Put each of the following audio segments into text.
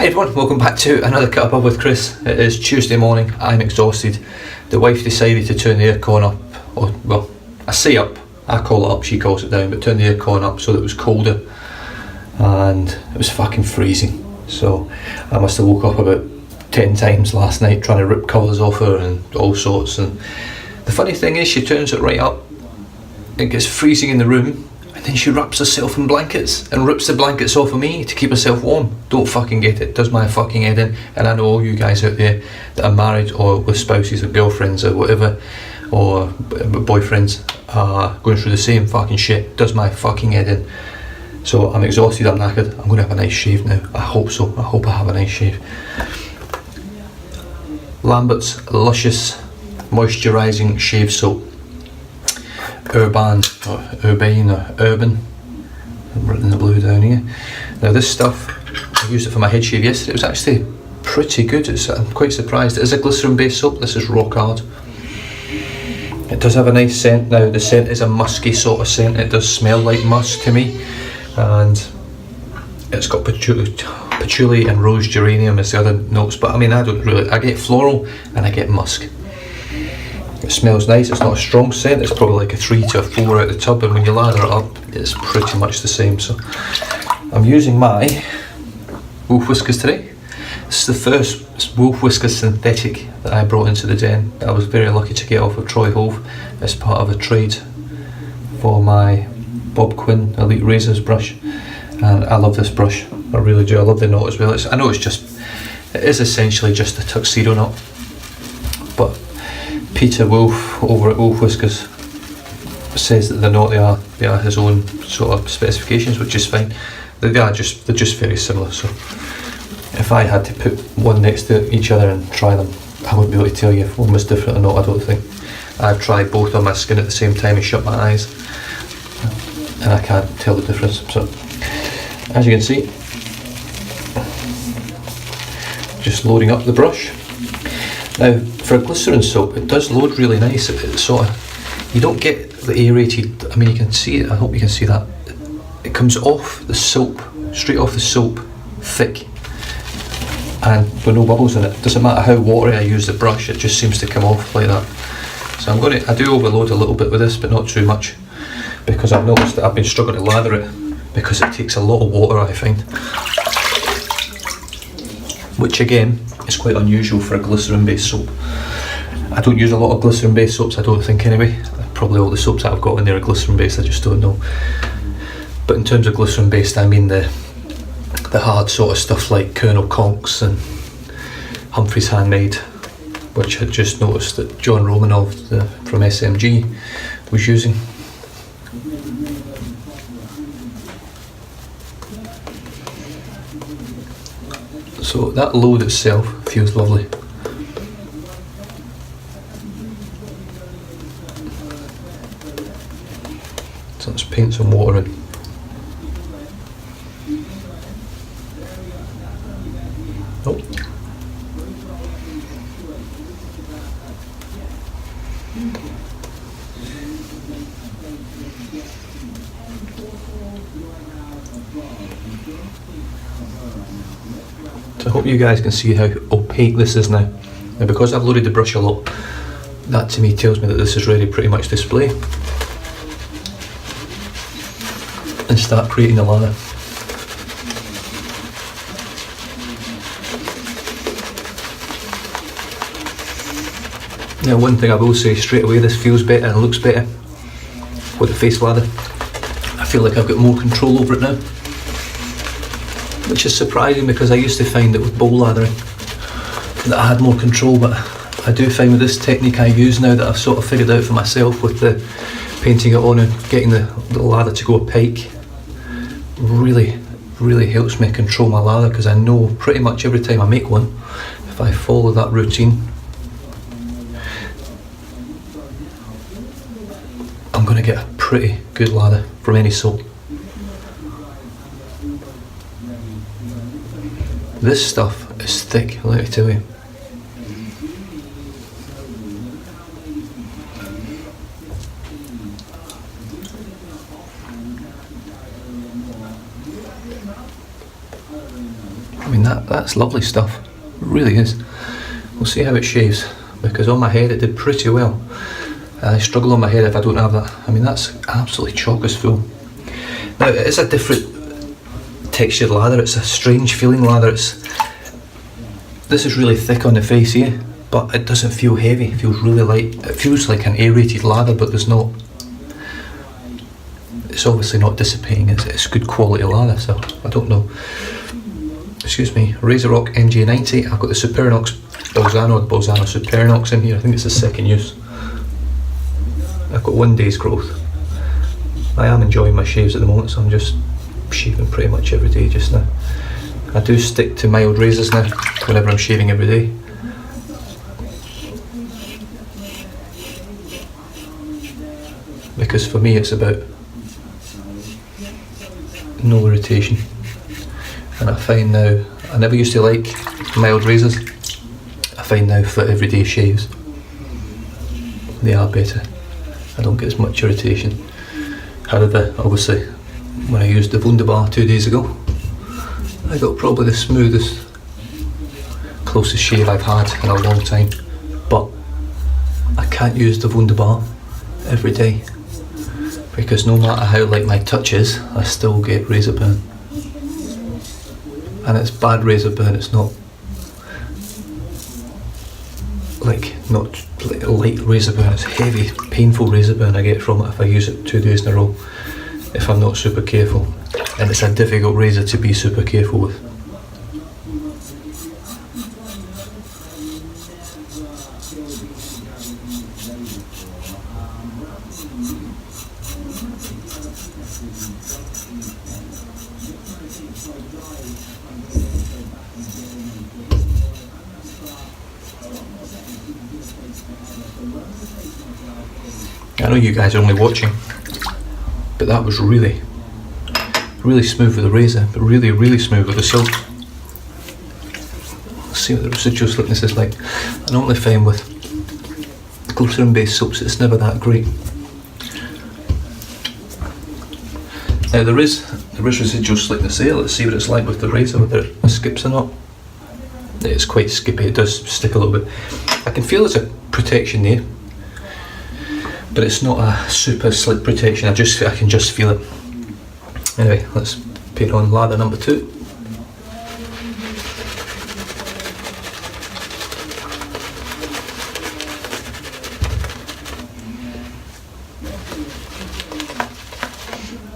Hi everyone, welcome back to another Cut Above with Chris. It is Tuesday morning, I'm exhausted. The wife decided to turn the aircon up, or well, I say up, I call it up, she calls it down, but turn the aircon up so that it was colder. And it was fucking freezing. So I must have woke up about 10 times last night trying to rip covers off her and all sorts. And the funny thing is, she turns it right up, it gets freezing in the room, and then she wraps herself in blankets and rips the blankets off of me to keep herself warm. Don't fucking get it, does my fucking head in. And I know all you guys out there that are married or with spouses or girlfriends or whatever, or boyfriends, are going through the same fucking shit. Does my fucking head in. So I'm exhausted, I'm knackered, I'm going to have a nice shave now. I hope so, I hope I have a nice shave. Lambert's Lucious Moisturising Shave Soap. Urbane, or Urbane, I've written the blue down here. Now this stuff, I used it for my head shave yesterday, it was actually pretty good. I'm quite surprised. It is a glycerin based soap, this is rock hard. It does have a nice scent. Now the scent is a musky sort of scent, it does smell like musk to me. And it's got patchouli and rose geranium as the other notes, but I mean I get floral and I get musk. It smells nice, it's not a strong scent, it's probably like a 3 to a 4 out of the tub, and when you lather it up it's pretty much the same. So I'm using my Wolf Whiskers today. This is the first Wolf Whiskers synthetic that I brought into the den. I was very lucky to get off of Troy Hove as part of a trade for my Bob Quinn Elite Razors brush, and I love this brush, I really do. I love the knot as well. I know it is essentially just a tuxedo knot, but Peter Wolf over at Wolf Whiskers says that the knot they are his own sort of specifications, which is fine. They're just very similar. So if I had to put one next to each other and try them, I wouldn't be able to tell you if one was different or not. I don't think. I've tried both on my skin at the same time and shut my eyes, and I can't tell the difference. So as you can see, just loading up the brush. Now for a glycerin soap, it does load really nice. It's sort of, you don't get the aerated, I mean you can see it, I hope you can see that. It comes off the soap, straight off the soap, thick, and with no bubbles in it. Doesn't matter how watery I use the brush, it just seems to come off like that. So I do overload a little bit with this, but not too much, because I've noticed that I've been struggling to lather it because it takes a lot of water, I find, which again is quite unusual for a glycerin based soap. I don't use a lot of glycerin based soaps, I don't think anyway. Probably all the soaps that I've got in there are glycerin based, I just don't know. But in terms of glycerin based, I mean the hard sort of stuff like Colonel Conks and Humphrey's Handmade, which I just noticed that John Romanov from SMG was using. So that load itself feels lovely. So let's paint some water in. Oh. So I hope you guys can see how opaque this is now. And because I've loaded the brush a lot, that to me tells me that this is ready pretty much to display and start creating the lather. Now one thing I will say straight away, this feels better and looks better with the face lather. I feel like I've got more control over it now, which is surprising because I used to find that with bowl lathering that I had more control, but I do find with this technique I use now that I've sort of figured out for myself with the painting it on and getting the lather to go opaque, really helps me control my lather, because I know pretty much every time I make one, if I follow that routine, I'm going to get a pretty good lather from any soap. This stuff is thick, let me tell you. that's lovely stuff. It really is. We'll see how it shaves, because on my head it did pretty well. I struggle on my head if I don't have that. I mean, that's absolutely chock as full. Now, it is a different textured lather. It's a strange feeling lather. This is really thick on the face here, but it doesn't feel heavy. It feels really light. It feels like an aerated lather, but there's not. It's obviously not dissipating. It's good quality lather, so I don't know. Excuse me. RazoRock MJ90. I've got the Supernox Bolzano Supernox in here. I think it's the second use. I've got 1 day's growth. I am enjoying my shaves at the moment, so I'm just shaving pretty much every day just now. I do stick to mild razors now whenever I'm shaving every day. Because for me it's about no irritation. And I find now, I never used to like mild razors. I find now for everyday shaves, they are better. I don't get as much irritation. However, obviously, when I used the Wunderbar 2 days ago, I got probably the smoothest, closest shave I've had in a long time. But I can't use the Wunderbar every day, because no matter how light my touch is, I still get razor burn. And it's bad razor burn, it's not like light razor burn, it's heavy, painful razor burn I get from it if I use it 2 days in a row, if I'm not super careful. And it's a difficult razor to be super careful with. I know you guys are only watching, but that was really smooth with the razor, but really smooth with the silk. Let's see what the residual slickness is like. I normally find with glycerin based soaps it's never that great. Now there is residual slickness there. Let's see what it's like with the razor, whether it skips or not. It's quite skippy, it does stick a little bit. I can feel there's a protection there, but it's not a super slick protection. I can just feel it. Anyway, let's put on lather number 2.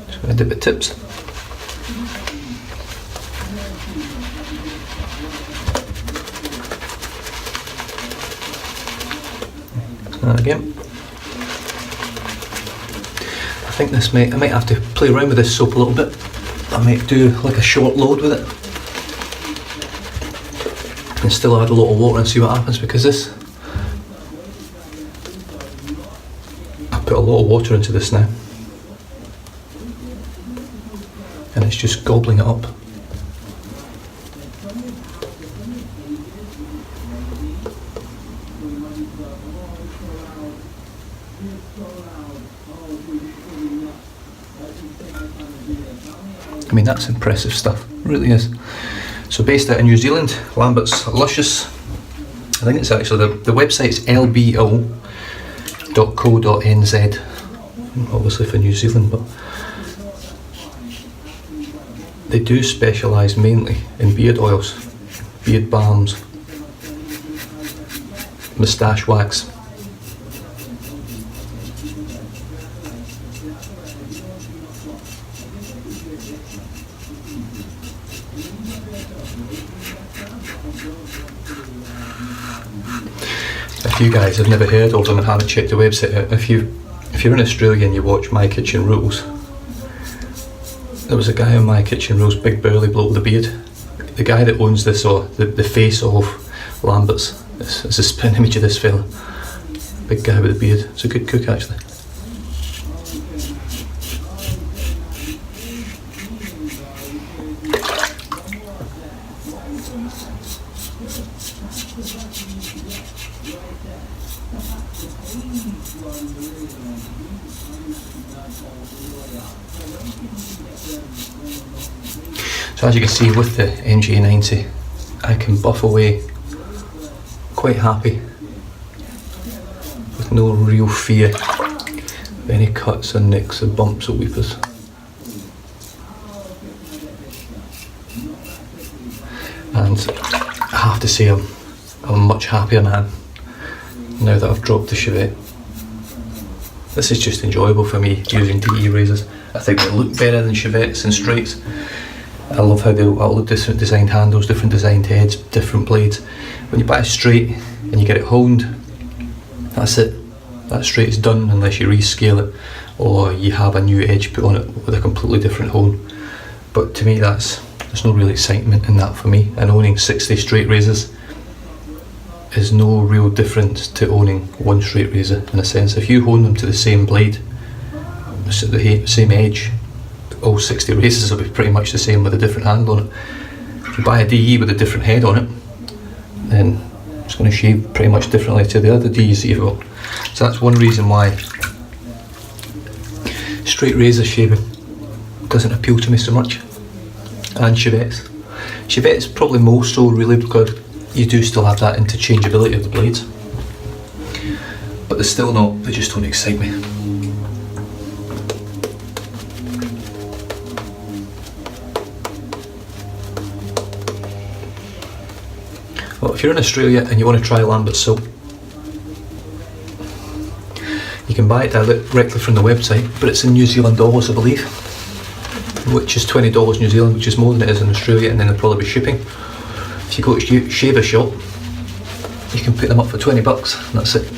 Just going to dip the tips. And again. I think I might have to play around with this soap a little bit. I might do like a short load with it and still add a lot of water and see what happens, because this, I put a lot of water into this now and it's just gobbling it up. I mean, that's impressive stuff, it really is. So based out in New Zealand, Lambert's Lucious. I think it's actually, the website's lbo.co.nz, obviously for New Zealand, but they do specialise mainly in beard oils, beard balms, moustache wax. If you guys have never heard of them and haven't checked the website out, if you're in Australia and you watch My Kitchen Rules, there was a guy on My Kitchen Rules, big burly bloke with a beard. The guy that owns this, or the face of Lambert's, it's a spin image of this fella. Big guy with a beard. It's a good cook actually. So as you can see with the MJ90, I can buff away quite happy with no real fear of any cuts or nicks or bumps or weepers. And I have to say I'm a much happier man now that I've dropped the Chevette. This is just enjoyable for me, using DE razors. I think they look better than Chevettes and straights. I love how they all the different designed handles, different designed heads, different blades. When you buy a straight and you get it honed, that's it. That straight is done unless you rescale it or you have a new edge put on it with a completely different hone. But to me, there's no real excitement in that for me. And owning 60 straight razors is no real difference to owning one straight razor, in a sense. If you hone them to the same blade, the same edge, all 60 razors will be pretty much the same with a different handle on it. If you buy a DE with a different head on it, then it's going to shave pretty much differently to the other DEs that you've got. So that's one reason why straight razor shaving doesn't appeal to me so much. And Chevettes. Chevettes probably more so, really, because you do still have that interchangeability of the blades. But they're still not, they just don't excite me. Well, if you're in Australia and you want to try Lambert soap, you can buy it directly from the website, but it's in New Zealand dollars, I believe, which is $20 New Zealand, which is more than it is in Australia, and then there'll probably be shipping. If you go to Shaver Shop, you can pick them up for $20, and that's it.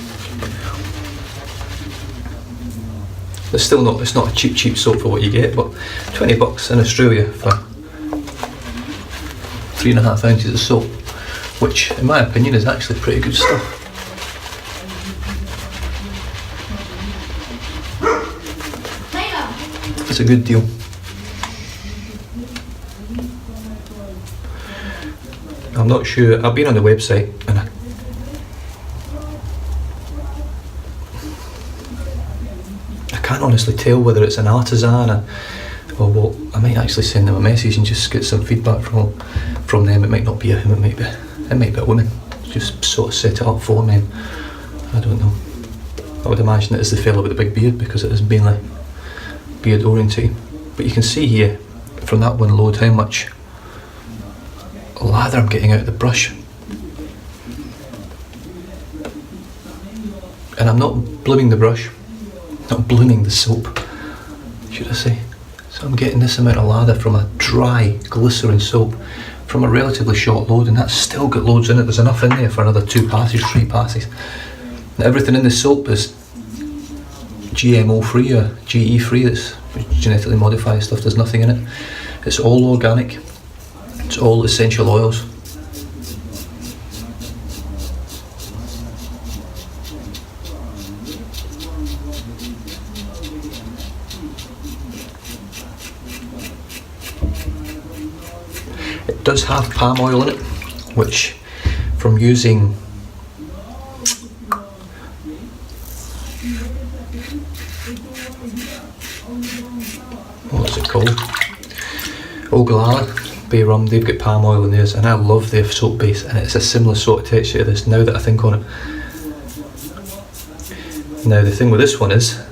It's still not, it's not a cheap soap for what you get, but $20 in Australia for 3.5 ounces of soap, which in my opinion is actually pretty good stuff. It's a good deal. I'm not sure, I've been on the website and I can't honestly tell whether it's an artisan or what. I might actually send them a message and just get some feedback from them. It might not be a him, it might be a woman. Just sort of set it up for men. I don't know. I would imagine it is the fellow with the big beard because it is mainly beard oriented. But you can see here from that one load how much lather I'm getting out of the brush. And I'm not blooming the brush, not blooming the soap, should I say. So I'm getting this amount of lather from a dry, glycerin soap from a relatively short load, and that's still got loads in it. There's enough in there for another 2 passes, 3 passes. Now, everything in this soap is GMO free or GE free, that's genetically modified stuff. There's nothing in it. It's all organic. It's all essential oils. It does have palm oil in it, which from using what's it called? Ogallala Bay Rum, they've got palm oil in theirs, and I love their soap base, and it's a similar sort of texture to this now that I think on it. Now the thing with this one is,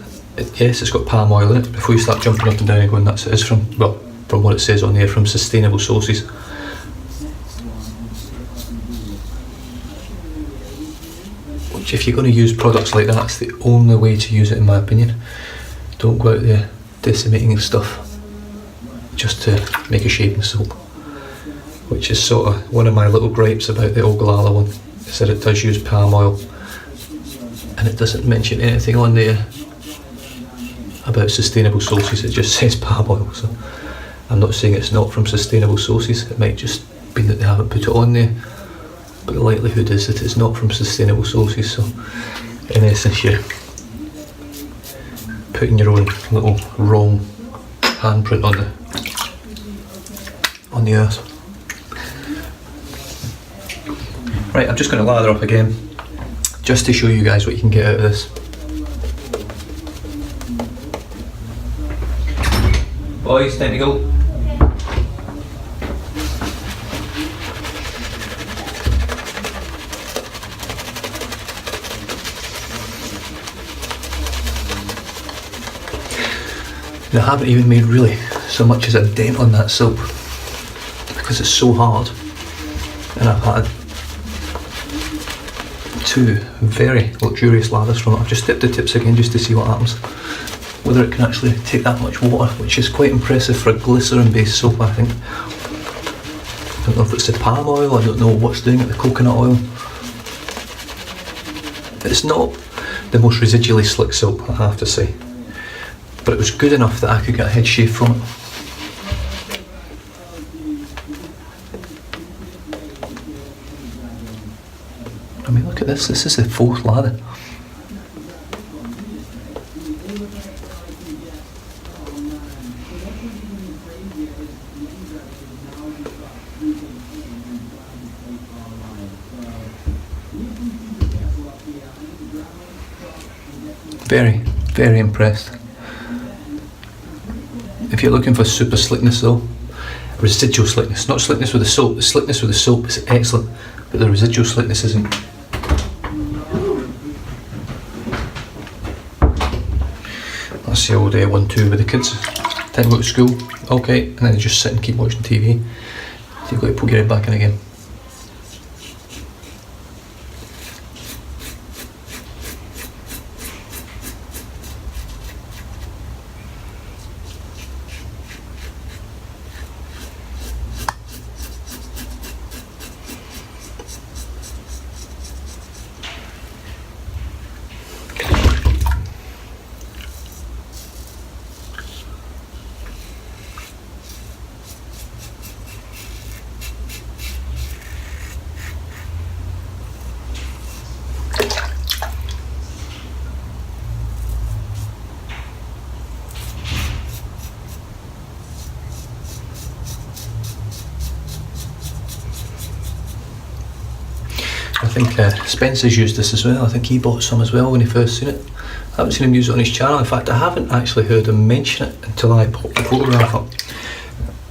yes, it's got palm oil in it. Before you start jumping up and down and going nuts, it is from what it says on there, from sustainable sources. Which, if you're going to use products like that, that's the only way to use it, in my opinion. Don't go out there decimating stuff just to make a shaving soap, which is sort of one of my little gripes about the Ogallala one, is that it does use palm oil and it doesn't mention anything on there about sustainable sources. It just says palm oil. So I'm not saying it's not from sustainable sources, it might just be that they haven't put it on there, but the likelihood is that it's not from sustainable sources. So in essence, you're putting your own little wrong handprint on the earth. Right, I'm just going to lather up again, just to show you guys what you can get out of this. Boys, time to go. I haven't even made really so much as a dent on that soap because it's so hard, and I've had 2 very luxurious lathers from it. I've just dipped the tips again just to see what happens, whether it can actually take that much water, which is quite impressive for a glycerin based soap, I think. I don't know if it's the palm oil, I don't know what's doing it, the coconut oil. It's not the most residually slick soap, I have to say, but it was good enough that I could get a head shave from it. I mean, look at this is the 4th lather. Very, very impressed. If you're looking for super slickness though, residual slickness, not slickness with the soap, the slickness with the soap is excellent, but the residual slickness isn't. That's the old 1-2 with the kids. Time to go to school, okay, and then they just sit and keep watching TV. So you've got to put your head back in again. I think Spencer's used this as well. I think he bought some as well when he first seen it. I haven't seen him use it on his channel. In fact, I haven't actually heard him mention it until I popped the photograph up.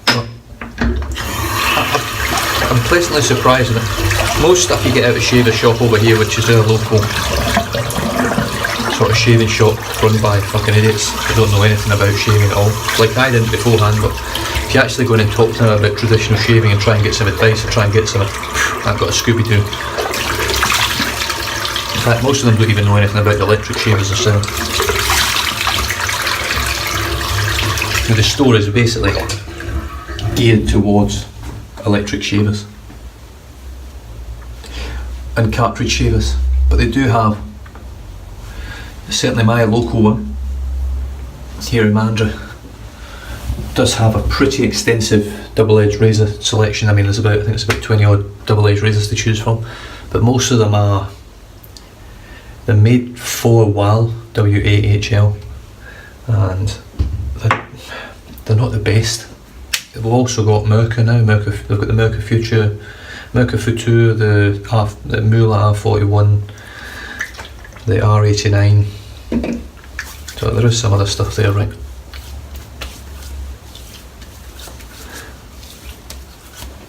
But I'm pleasantly surprised with it. Most stuff you get out of Shaver Shop over here, which is a local sort of shaving shop run by fucking idiots who don't know anything about shaving at all. Like I didn't beforehand, but if you actually go in and talk to them about traditional shaving and try and get some advice or try and get some, I've got a Scooby-Doo. In fact, most of them don't even know anything about the electric shavers themselves. Now, the store is basically geared towards electric shavers and cartridge shavers, but they do have, certainly my local one here in Mandra does have a pretty extensive double-edged razor selection. I mean, there's about, I think it's about 20 odd double-edged razors to choose from, but most of them are, they're made for WAL, W-A-H-L, and they're not the best. We've also got Merca now. They've got the Merca Future, Merca Futur, the Mula R41, the R89. So there is some other stuff there, right?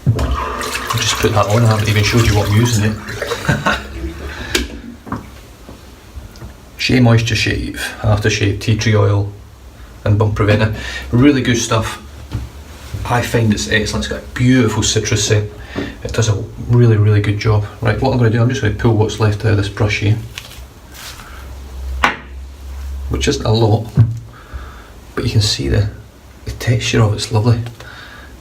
I'll just put that on. I haven't even showed you what I'm using yet. Shea Moisture Shave, Aftershave, Tea Tree Oil and Bump Preventer. Really good stuff. I find it's excellent. It's got a beautiful citrus scent. It does a really, really good job. Right, what I'm going to do, I'm just going to pull what's left out of this brush here, which isn't a lot, but you can see the texture of it's lovely.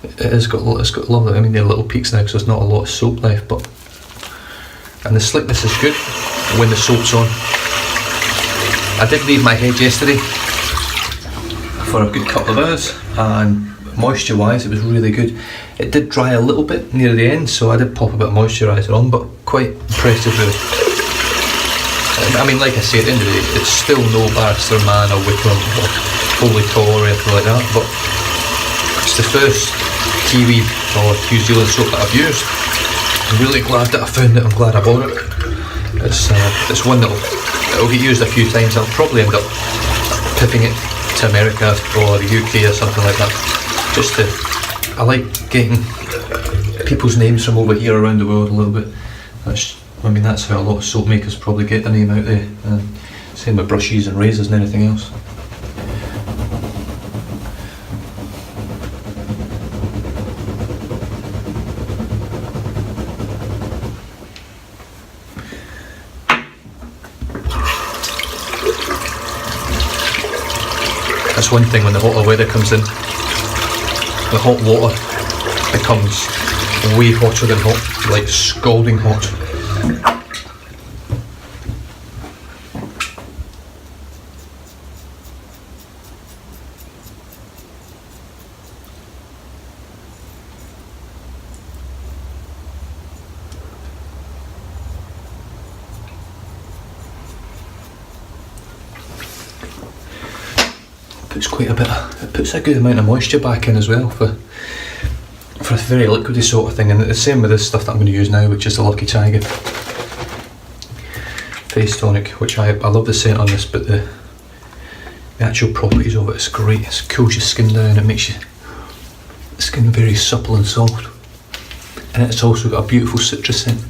It's got lovely, I mean, there are little peaks now because there's not a lot of soap left, but, and the slickness is good when the soap's on. I did leave my head yesterday for a good couple of hours, and moisture wise it was really good. It did dry a little bit near the end, so I did pop a bit of moisturiser on, but quite impressed with it. I mean, like I say, at the end of the day, it's still no Barrister Man or Wickham or Holy Tor or anything like that, but it's the first Kiwi or New Zealand soap that I've used. I'm really glad that I found it. I'm glad I bought it. It's one that'll get used a few times. I'll probably end up pipping it to America or the UK or something like that. Just to, I like getting people's names from over here around the world a little bit. I mean, that's how a lot of soap makers probably get their name out there. Same with brushes and razors and anything else. one thing when the hotter weather comes in. The hot water becomes way hotter than hot, like scalding hot. It puts a good amount of moisture back in as well for a very liquidy sort of thing, and the same with this stuff that I'm going to use now, which is the Lucky Tiger Face Tonic, which I love the scent on this, but the actual properties of it is great. It cools your skin down, it makes your skin very supple and soft, and it's also got a beautiful citrus scent.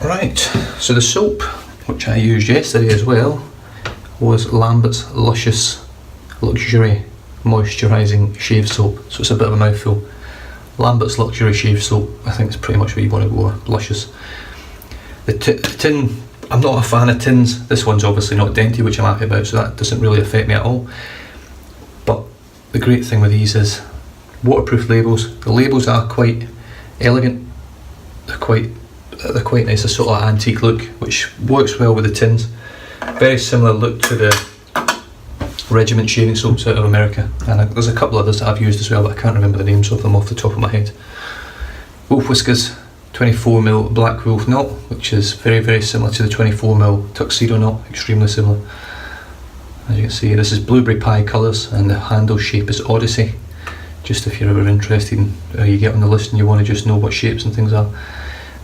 Right, so the soap, which I used yesterday as well, was Lambert's Lucious Luxury Moisturising Shave Soap. So it's a bit of a mouthful. Lambert's Luxury Shave Soap, I think it's pretty much what you want to go with, Lucious. The tin, I'm not a fan of tins. This one's obviously not denty, which I'm happy about, so that doesn't really affect me at all. But the great thing with these is waterproof labels. The labels are quite elegant. They're quite nice, a sort of antique look, which works well with the tins. Very similar look to the Regiment shaving soaps out of America, and there's a couple others that I've used as well, but I can't remember the names of them off the top of my head. Wolf Whiskers 24mm black wolf knot, which is very, very similar to the 24mm tuxedo knot, extremely similar. As you can see, this is blueberry pie colours, and the handle shape is Odyssey, just if you're ever interested in you get on the list and you want to just know what shapes and things are.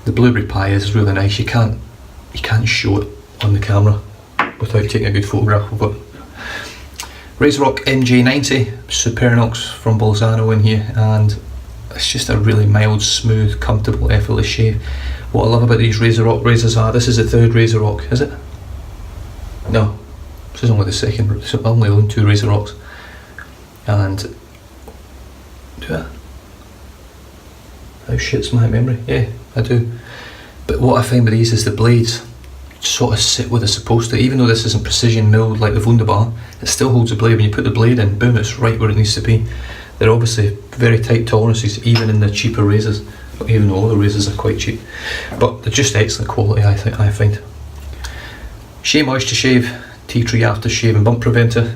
The blueberry pie is really nice. You can't show it on the camera without taking a good photograph of it. RazoRock MJ90 Supernox from Bolzano in here, and it's just a really mild, smooth, comfortable, effortless shave. What I love about these RazoRock razors are, this is the third RazoRock, is it? No, this is only the second, so I only own two RazoRocks. And do I? How shit's my memory? Yeah, I do. But what I find with these is the blades sort of sit where they're supposed to. Even though this isn't precision milled like the Wunderbar, it still holds the blade. When you put the blade in, boom, it's right where it needs to be. They're obviously very tight tolerances, even in the cheaper razors, even though all the razors are quite cheap. But they're just excellent quality, I find. Shea Moisture Shave Tea Tree Aftershave and Bump Preventer,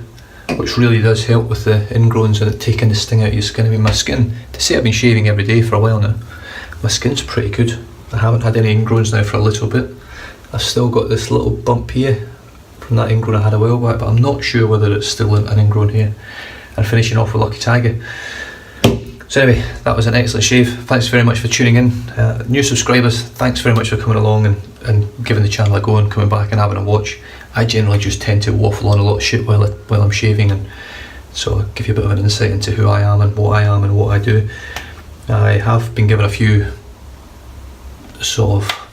which really does help with the ingrowns and it taking the sting out of your skin. I mean, my skin, to say I've been shaving every day for a while now, my skin's pretty good. I haven't had any ingrowns now for a little bit. I've still got this little bump here from that ingrown I had a while back, but I'm not sure whether it's still an ingrown here. And finishing off with Lucky Tiger. So anyway, that was an excellent shave. Thanks very much for tuning in. New subscribers, thanks very much for coming along and giving the channel a go and coming back and having a watch. I generally just tend to waffle on a lot of shit while I'm shaving, and so I'll give you a bit of an insight into who I am and what I do. I have been given a few sort of,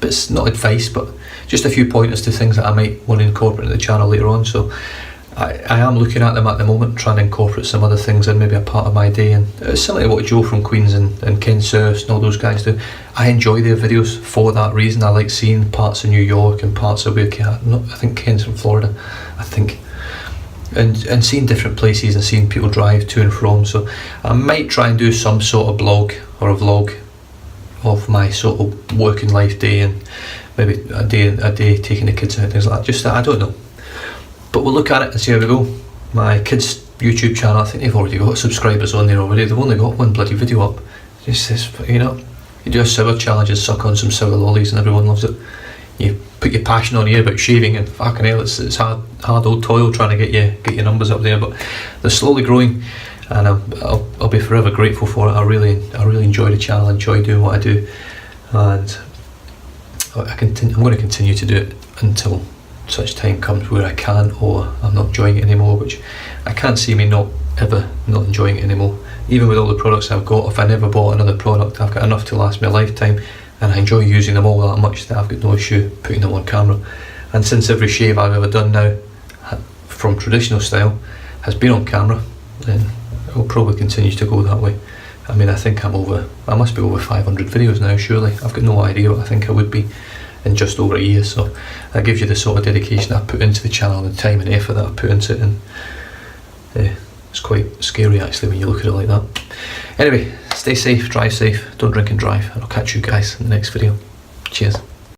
but it's not advice, but just a few pointers to things that I might want to incorporate into the channel later on. So I am looking at them at the moment, trying to incorporate some other things in, maybe a part of my day, and it's similar to what Joe from Queens and Ken Surfs and all those guys do. I enjoy their videos for that reason. I like seeing parts of New York and parts of where I think Ken's from Florida, I think, and seeing different places and seeing people drive to and from. So I might try and do some sort of blog or a vlog of my sort of working life day, and maybe a day taking the kids out, things like that. Just that, I don't know. But we'll look at it and see how we go. My kids' YouTube channel, I think they've already got subscribers on there already. They've only got one bloody video up. Just this, you know, you do a sour challenge and suck on some sour lollies and everyone loves it. You put your passion on here about shaving, and fucking hell, it's hard old toil trying to get your numbers up there. But they're slowly growing, and I'll be forever grateful for it. I really enjoy the channel, enjoy doing what I do, and I'm going to continue to do it until such time comes where I can, or I'm not enjoying it anymore, which I can't see me not enjoying it anymore. Even with all the products I've got, if I never bought another product, I've got enough to last me a lifetime, and I enjoy using them all that much that I've got no issue putting them on camera. And since every shave I've ever done now from traditional style has been on camera, then I'll probably continue to go that way. I mean, I think I must be over 500 videos now, surely. I've got no idea what I think I would be in just over a year, so that gives you the sort of dedication I put into the channel and the time and effort that I put into it, and it's quite scary actually when you look at it like that. Anyway, stay safe, drive safe, don't drink and drive, and I'll catch you guys in the next video. Cheers.